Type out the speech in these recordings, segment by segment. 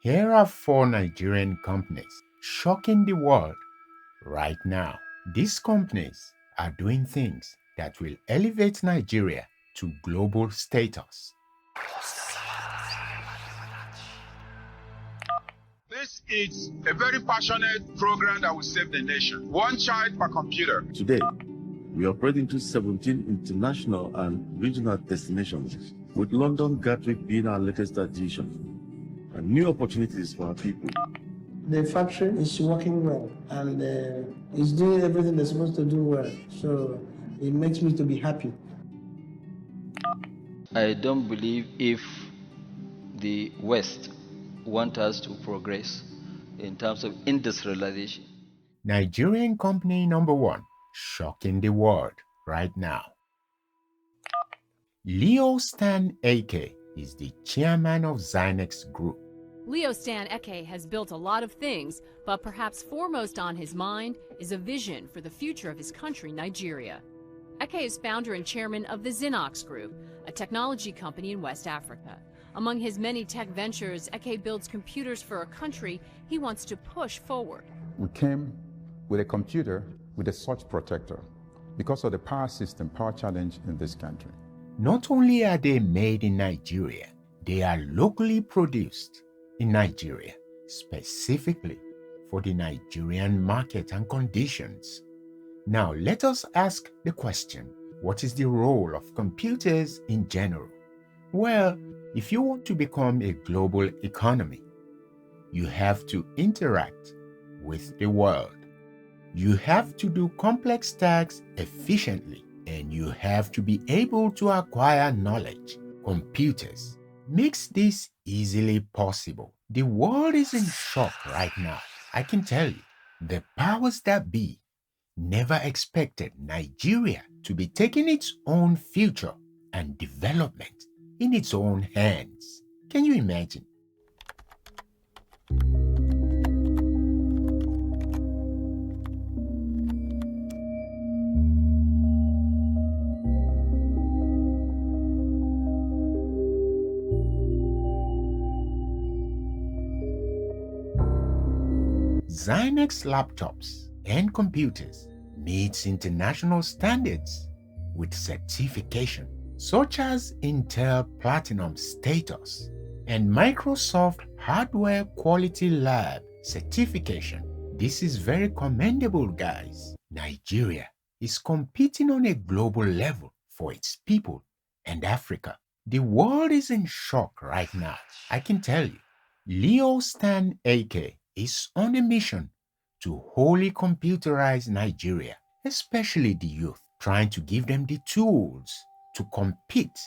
Here are four Nigerian companies shocking the world right now. These companies are doing things that will elevate Nigeria to global status. This is a very passionate program that will save the nation. One child per computer. Today, we operate into 17 international and regional destinations, with London Gatwick being our latest addition, and new opportunities for our people. The factory is working well and it's doing everything they're supposed to do well. So it makes me to be happy. I don't believe if the West want us to progress in terms of industrialization. Nigerian company number one shocking the world right now. Leo Stan Ake is the chairman of Zinox Group. Leo Stan Eke has built a lot of things, but perhaps foremost on his mind is a vision for the future of his country, Nigeria. Eke is founder and chairman of the Zinox Group, a technology company in West Africa. Among his many tech ventures, Eke builds computers for a country he wants to push forward. We came with a computer with a surge protector because of the power challenge in this country. Not only are they made in Nigeria, they are locally produced in Nigeria, specifically for the Nigerian market and conditions. Now, let us ask the question, what is the role of computers in general? Well, if you want to become a global economy, you have to interact with the world. You have to do complex tasks efficiently, and you have to be able to acquire knowledge. Computers makes this easily possible. The world is in shock right now. I can tell you, the powers that be never expected Nigeria to be taking its own future and development in its own hands. Can you imagine? Zinox laptops and computers meets international standards with certification such as Intel Platinum status and Microsoft Hardware Quality Lab certification. This is very commendable, guys. Nigeria is competing on a global level for its people and Africa. The world is in shock right now. I can tell you. Leo Stan Ake is on a mission to wholly computerize Nigeria, especially the youth, trying to give them the tools to compete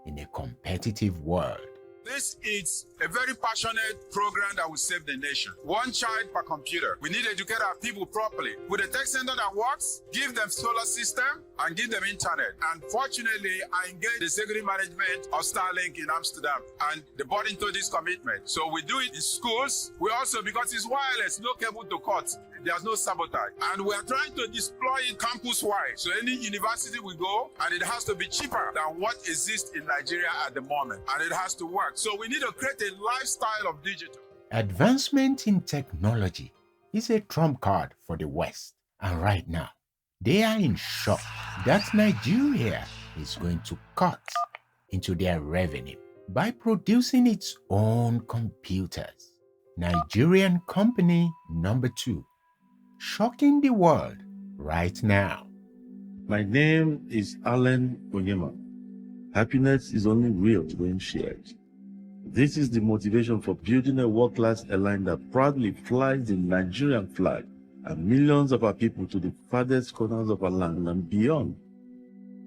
in a competitive world. This is a very passionate program that will save the nation. One child per computer. We need to educate our people properly. With a tech center that works, give them solar system and give them internet. And fortunately, I engaged the security management of Starlink in Amsterdam and they bought into this commitment. So we do it in schools. We also, because it's wireless, no cable to cut. There's no sabotage. And we are trying to deploy it campus-wide. So any university we go, and it has to be cheaper than what exists in Nigeria at the moment. And it has to work. So we need to create a lifestyle of digital. Advancement in technology is a trump card for the West. And right now, they are in shock that Nigeria is going to cut into their revenue by producing its own computers. Nigerian company number two, shocking the world right now. My name is Alan Onyema. Happiness is only real when shared. This is the motivation for building a world-class airline that proudly flies the Nigerian flag and millions of our people to the farthest corners of our land and beyond.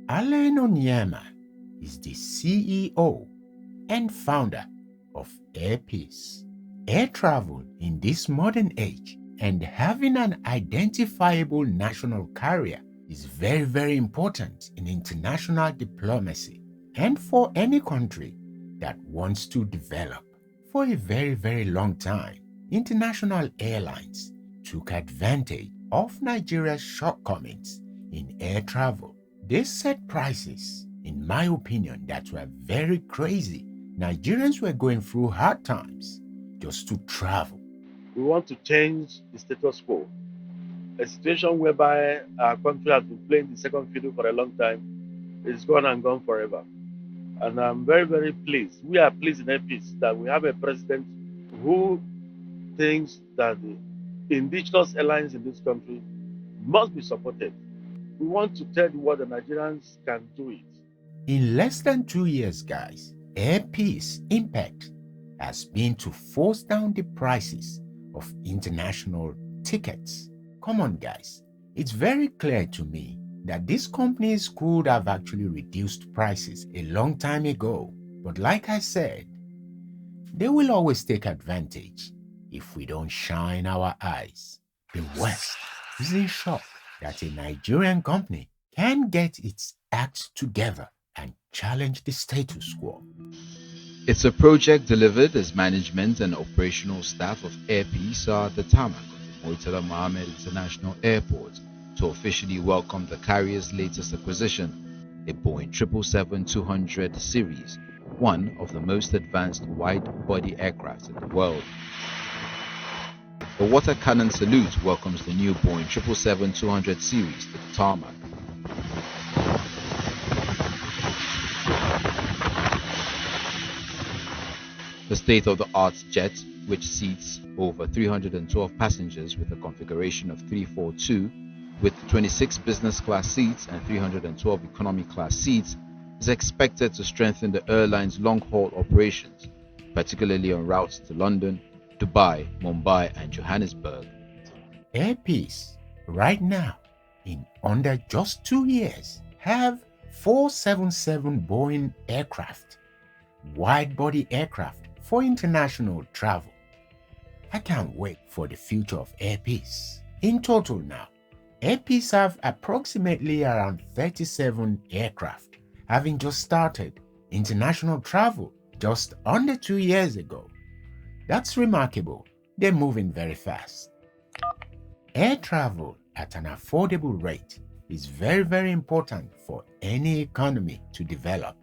Alan Onyema is the CEO and founder of Air Peace. Air travel in this modern age and having an identifiable national carrier is very, very important in international diplomacy and for any country that wants to develop. For a very, very long time, international airlines took advantage of Nigeria's shortcomings in air travel. They set prices, in my opinion, that were very crazy. Nigerians were going through hard times just to travel. We want to change the status quo. A situation whereby our country has been playing the second fiddle for a long time is gone and gone forever. And I'm very, very pleased. We are pleased in APIS that we have a president who thinks that the indigenous airlines in this country must be supported. We want to tell the world that Nigerians can do it. In less than 2 years, guys, Air Peace impact has been to force down the prices of international tickets. Come on, guys. It's very clear to me that these companies could have actually reduced prices a long time ago. But like I said, they will always take advantage if we don't shine our eyes. The West is in shock that a Nigerian company can get its act together and challenge the status quo. It's a project delivered as management and operational staff of Air Peace are at the tarmac of the Murtala Mohammed International Airport to officially welcome the carrier's latest acquisition, a Boeing 777-200 series, one of the most advanced wide-body aircraft in the world. The water cannon salute welcomes the new Boeing 777-200 series to the tarmac. The state-of-the-art jet, which seats over 312 passengers with a configuration of 342, with 26 business class seats and 312 economy class seats, is expected to strengthen the airline's long-haul operations, particularly on routes to London, Dubai, Mumbai, and Johannesburg. Air Peace, right now, in under just 2 years, have 477 Boeing aircraft, wide-body aircraft for international travel. I can't wait for the future of Air Peace. In total now, Air Peace have approximately around 37 aircraft, having just started international travel just under 2 years ago. That's remarkable. They're moving very fast. Air travel at an affordable rate is very, very important for any economy to develop.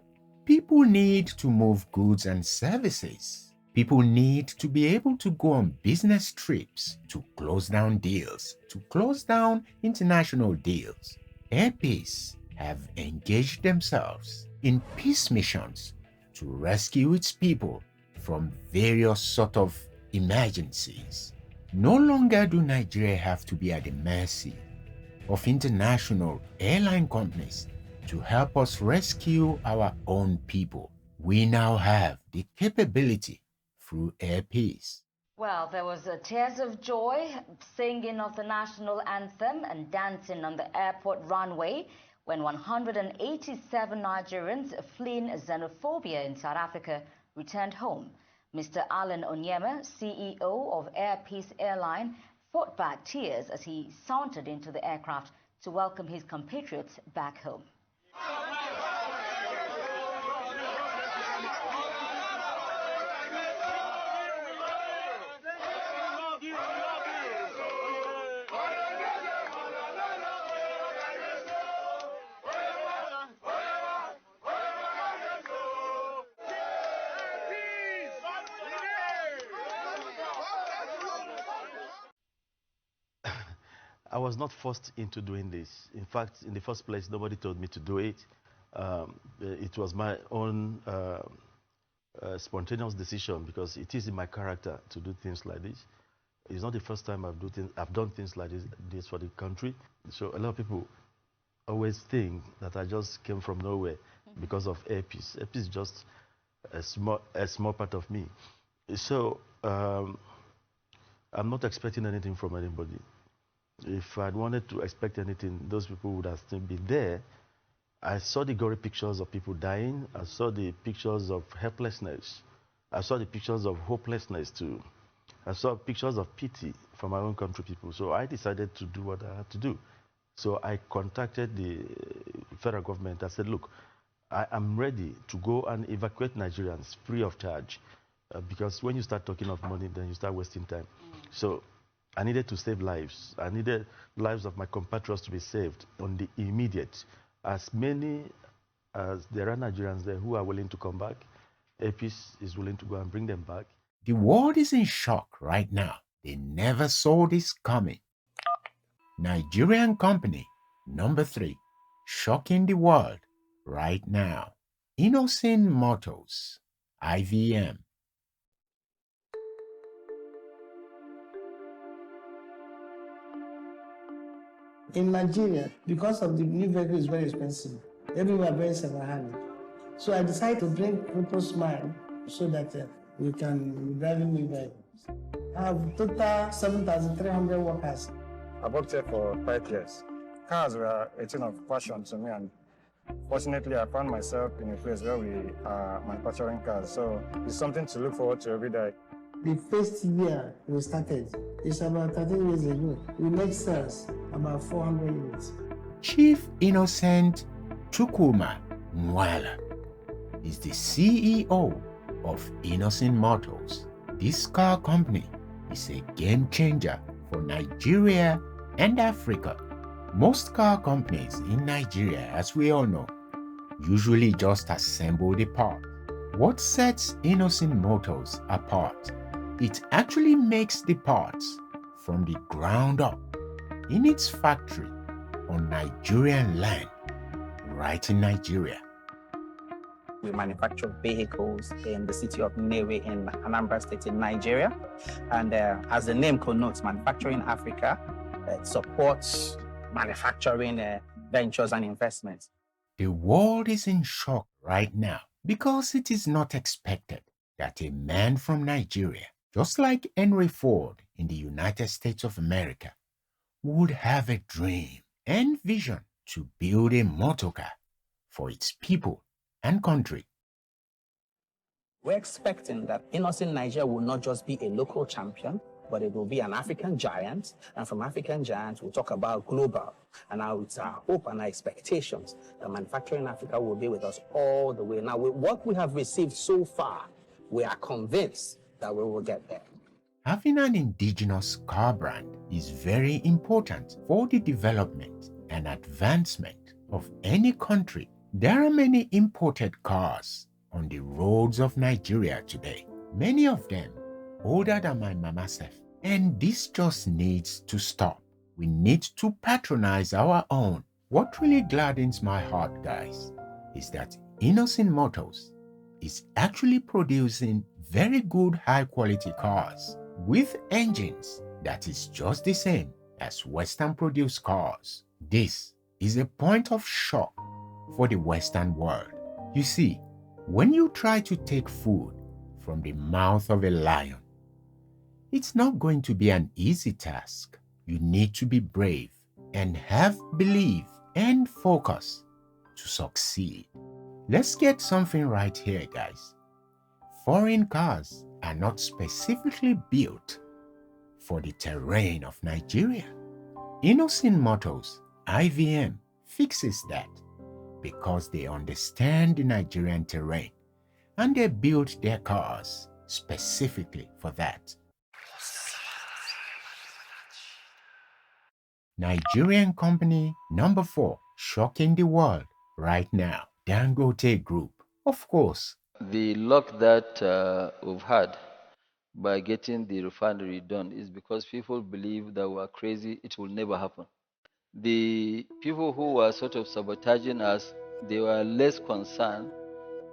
People need to move goods and services. People need to be able to go on business trips to close down deals, to close down international deals. Air Peace have engaged themselves in peace missions to rescue its people from various sort of emergencies. No longer do Nigeria have to be at the mercy of international airline companies to help us rescue our own people. We now have the capability through Air Peace. Well, there was tears of joy, singing of the national anthem and dancing on the airport runway when 187 Nigerians fleeing xenophobia in South Africa returned home. Mr. Alan Onyema, CEO of Air Peace Airline, fought back tears as he sauntered into the aircraft to welcome his compatriots back home. I was not forced into doing this. In fact, in the first place, nobody told me to do it. It was my own spontaneous decision because it is in my character to do things like this. It's not the first time I've done things like this for the country. So a lot of people always think that I just came from nowhere because of Air Peace. Air Peace is just a small part of me. So I'm not expecting anything from anybody. If I'd wanted to expect anything, those people would have still been there. I saw the gory pictures of people dying. I saw the pictures of helplessness. I saw the pictures of hopelessness too. I saw pictures of pity for my own country people. So I decided to do what I had to do. So I contacted the federal government. I said, look, I am ready to go and evacuate Nigerians free of charge. Because when you start talking of money, then you start wasting time. So I needed to save lives. I needed lives of my compatriots to be saved on the immediate. As many as there are Nigerians there who are willing to come back, Air Peace is willing to go and bring them back. The world is in shock right now. They never saw this coming. Nigerian company number 3, shocking the world right now. Innoson Motors, IVM. In Nigeria, because of the new vehicle is very expensive, everywhere very second-hand. So I decided to bring people's mind so that we can be driving new vehicles. I have total 7,300 workers. I worked here for 5 years. Cars were a thing of passion to me, and fortunately I found myself in a place where we are manufacturing cars. So it's something to look forward to every day. The first year we started, it's about 13 years ago. We made sales about 400 units. Chief Innocent Chukwuma Nwala is the CEO of Innoson Motors. This car company is a game changer for Nigeria and Africa. Most car companies in Nigeria, as we all know, usually just assemble the part. What sets Innoson Motors apart? It actually makes the parts from the ground up in its factory on Nigerian land, right in Nigeria. We manufacture vehicles in the city of Nnewi in Anambra State in Nigeria. And as the name connotes, manufacturing Africa supports manufacturing ventures and investments. The world is in shock right now because it is not expected that a man from Nigeria, just like Henry Ford in the United States of America, would have a dream and vision to build a motor car for its people and country. We're expecting that Innoson Nigeria will not just be a local champion, but it will be an African giant. And from African giants, we'll talk about global. And now it's our hope and our expectations that manufacturing Africa will be with us all the way. Now, with what we have received so far, we are convinced that we will get there. Having an indigenous car brand is very important for the development and advancement of any country. There are many imported cars on the roads of Nigeria today, many of them older than my mama self. And this just needs to stop. We need to patronize our own. What really gladdens my heart, guys, is that Innoson Motors is actually producing very good high-quality cars with engines that is just the same as Western-produced cars. This is a point of shock for the Western world. You see, when you try to take food from the mouth of a lion, it's not going to be an easy task. You need to be brave and have belief and focus to succeed. Let's get something right here, guys. Foreign cars are not specifically built for the terrain of Nigeria. Innoson Motors, IVM, fixes that because they understand the Nigerian terrain and they build their cars specifically for that. Nigerian company number 4, shocking the world right now, Dangote Group. Of course, The luck that we've had by getting the refinery done is because people believe that we're crazy, it will never happen. The people who were sort of sabotaging us, they were less concerned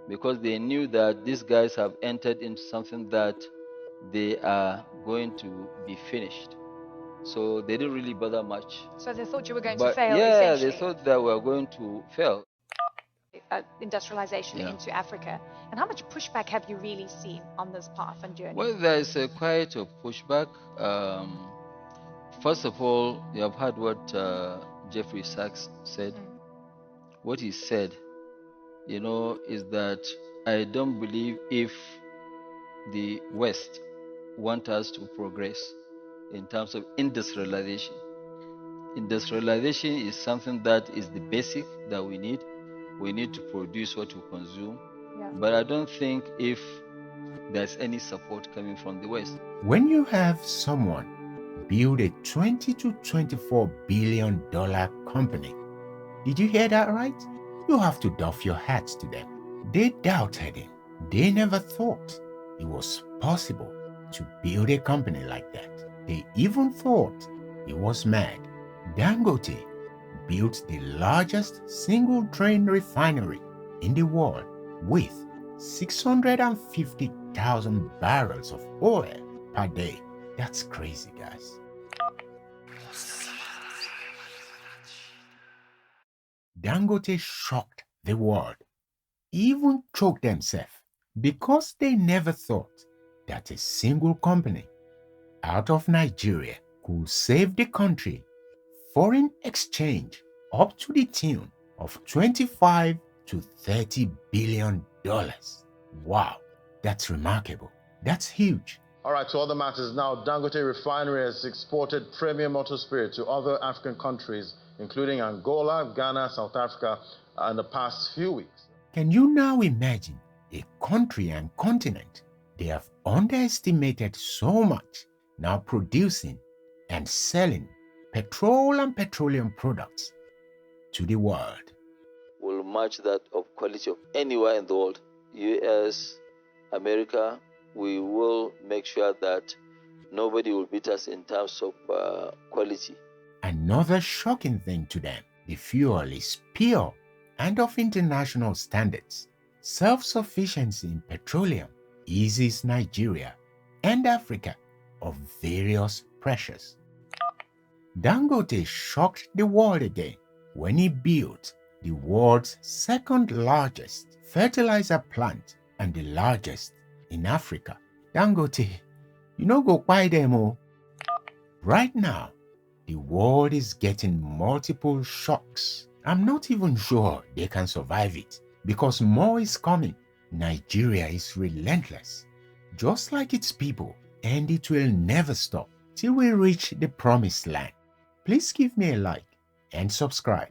because they knew that these guys have entered into something that they are going to be finished. So they didn't really bother much. So they thought you were going to But fail, yeah, essentially. they thought that we were going to fail. Industrialization into Africa. And how much pushback have you really seen on this path and journey? Well, there is quite a pushback. First of all, you have heard what Jeffrey Sachs said. What he said, is that I don't believe if the West want us to progress in terms of industrialization. Industrialization is something that is the basic that we need. We need to produce what we consume. Yeah. But I don't think if there's any support coming from the West. When you have someone build a $20 to $24 billion company, did you hear that right? You have to doff your hat to them. They doubted him. They never thought it was possible to build a company like that. They even thought he was mad. Dangote built the largest single train refinery in the world with 650,000 barrels of oil per day. That's crazy, guys. Dangote shocked the world, even choked themselves, because they never thought that a single company out of Nigeria could save the country foreign exchange up to the tune of 25 to 30 billion dollars. Wow, that's remarkable. That's huge. All right, to other matters now. Dangote Refinery has exported premium motor spirit to other African countries, including Angola, Ghana, South Africa, in the past few weeks. Can you now imagine a country and continent they have underestimated so much now producing and selling petrol and petroleum products to the world? Will match that of quality of anywhere in the world. US, America, we will make sure that nobody will beat us in terms of quality. Another shocking thing to them, the fuel is pure and of international standards. Self-sufficiency in petroleum eases Nigeria and Africa of various pressures. Dangote shocked the world again when he built the world's second largest fertilizer plant and the largest in Africa. Dangote, you know, go buy them all. Right now, the world is getting multiple shocks. I'm not even sure they can survive it because more is coming. Nigeria is relentless, just like its people, and it will never stop till we reach the promised land. Please give me a like and subscribe.